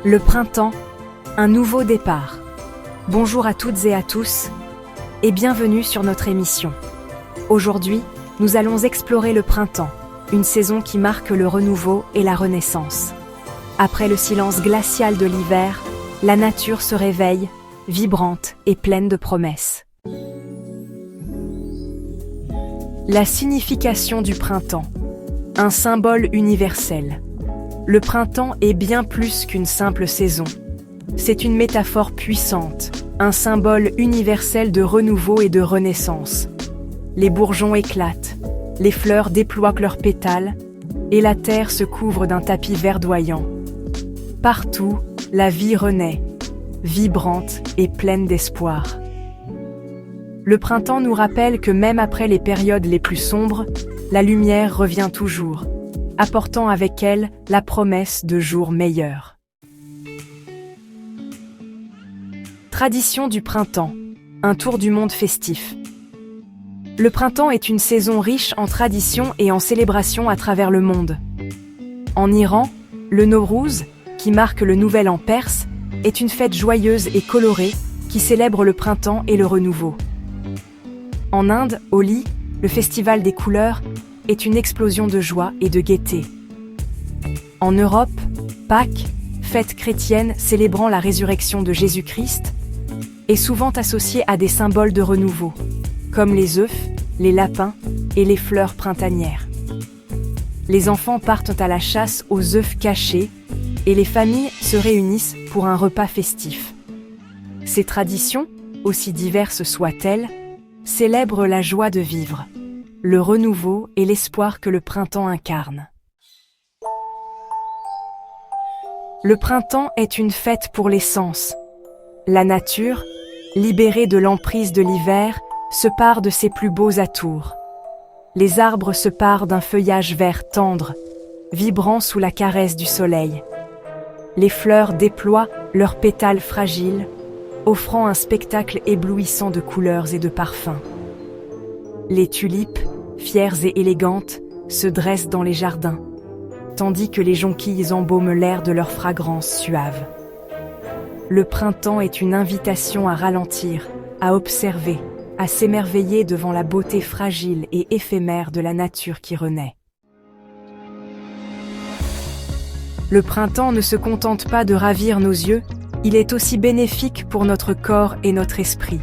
Le printemps, un nouveau départ. Bonjour à toutes et à tous, et bienvenue sur notre émission. Aujourd'hui, nous allons explorer le printemps, une saison qui marque le renouveau et la renaissance. Après le silence glacial de l'hiver, la nature se réveille, vibrante et pleine de promesses. La signification du printemps, un symbole universel. Le printemps est bien plus qu'une simple saison. C'est une métaphore puissante, un symbole universel de renouveau et de renaissance. Les bourgeons éclatent, les fleurs déploient leurs pétales, et la terre se couvre d'un tapis verdoyant. Partout, la vie renaît, vibrante et pleine d'espoir. Le printemps nous rappelle que même après les périodes les plus sombres, la lumière revient toujours, apportant avec elle la promesse de jours meilleurs. Tradition du printemps, un tour du monde festif. Le printemps est une saison riche en traditions et en célébrations à travers le monde. En Iran, le Nowrouz, qui marque le nouvel an perse, est une fête joyeuse et colorée qui célèbre le printemps et le renouveau. En Inde, Holi, le festival des couleurs, est une explosion de joie et de gaieté. En Europe, Pâques, fête chrétienne célébrant la résurrection de Jésus-Christ, est souvent associée à des symboles de renouveau, comme les œufs, les lapins et les fleurs printanières. Les enfants partent à la chasse aux œufs cachés et les familles se réunissent pour un repas festif. Ces traditions, aussi diverses soient-elles, célèbrent la joie de vivre, le renouveau et l'espoir que le printemps incarne. Le printemps est une fête pour les sens. La nature, libérée de l'emprise de l'hiver, se pare de ses plus beaux atours. Les arbres se parent d'un feuillage vert tendre, vibrant sous la caresse du soleil. Les fleurs déploient leurs pétales fragiles, offrant un spectacle éblouissant de couleurs et de parfums. Les tulipes, fières et élégantes, se dressent dans les jardins, tandis que les jonquilles embaument l'air de leur fragrance suave. Le printemps est une invitation à ralentir, à observer, à s'émerveiller devant la beauté fragile et éphémère de la nature qui renaît. Le printemps ne se contente pas de ravir nos yeux, il est aussi bénéfique pour notre corps et notre esprit.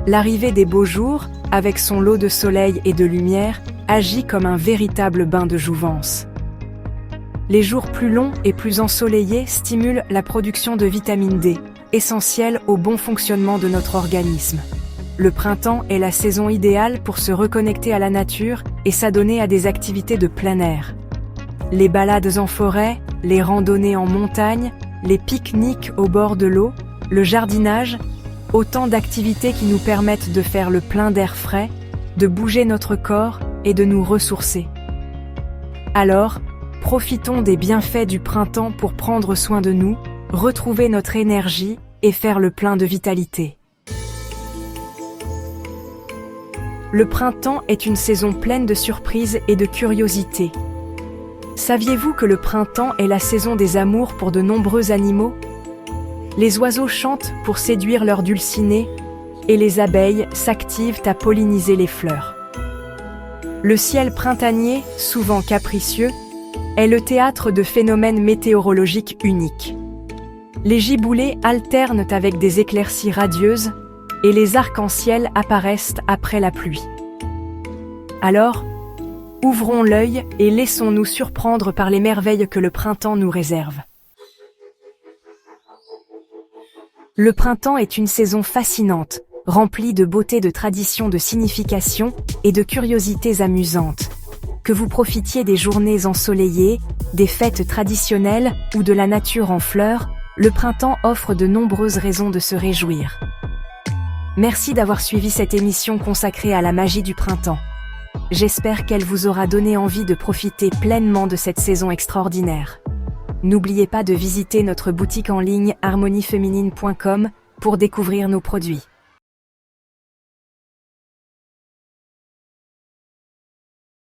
L'arrivée des beaux jours, avec son lot de soleil et de lumière, agit comme un véritable bain de jouvence. Les jours plus longs et plus ensoleillés stimulent la production de vitamine D, essentielle au bon fonctionnement de notre organisme. Le printemps est la saison idéale pour se reconnecter à la nature et s'adonner à des activités de plein air. Les balades en forêt, les randonnées en montagne, les pique-niques au bord de l'eau, le jardinage, autant d'activités qui nous permettent de faire le plein d'air frais, de bouger notre corps et de nous ressourcer. Alors, profitons des bienfaits du printemps pour prendre soin de nous, retrouver notre énergie et faire le plein de vitalité. Le printemps est une saison pleine de surprises et de curiosités. Saviez-vous que le printemps est la saison des amours pour de nombreux animaux ? Les oiseaux chantent pour séduire leurs dulcinés et les abeilles s'activent à polliniser les fleurs. Le ciel printanier, souvent capricieux, est le théâtre de phénomènes météorologiques uniques. Les giboulées alternent avec des éclaircies radieuses et les arcs-en-ciel apparaissent après la pluie. Alors, ouvrons l'œil et laissons-nous surprendre par les merveilles que le printemps nous réserve. Le printemps est une saison fascinante, remplie de beauté, de traditions, de significations et de curiosités amusantes. Que vous profitiez des journées ensoleillées, des fêtes traditionnelles ou de la nature en fleurs, le printemps offre de nombreuses raisons de se réjouir. Merci d'avoir suivi cette émission consacrée à la magie du printemps. J'espère qu'elle vous aura donné envie de profiter pleinement de cette saison extraordinaire. N'oubliez pas de visiter notre boutique en ligne harmoniefeminine.com pour découvrir nos produits.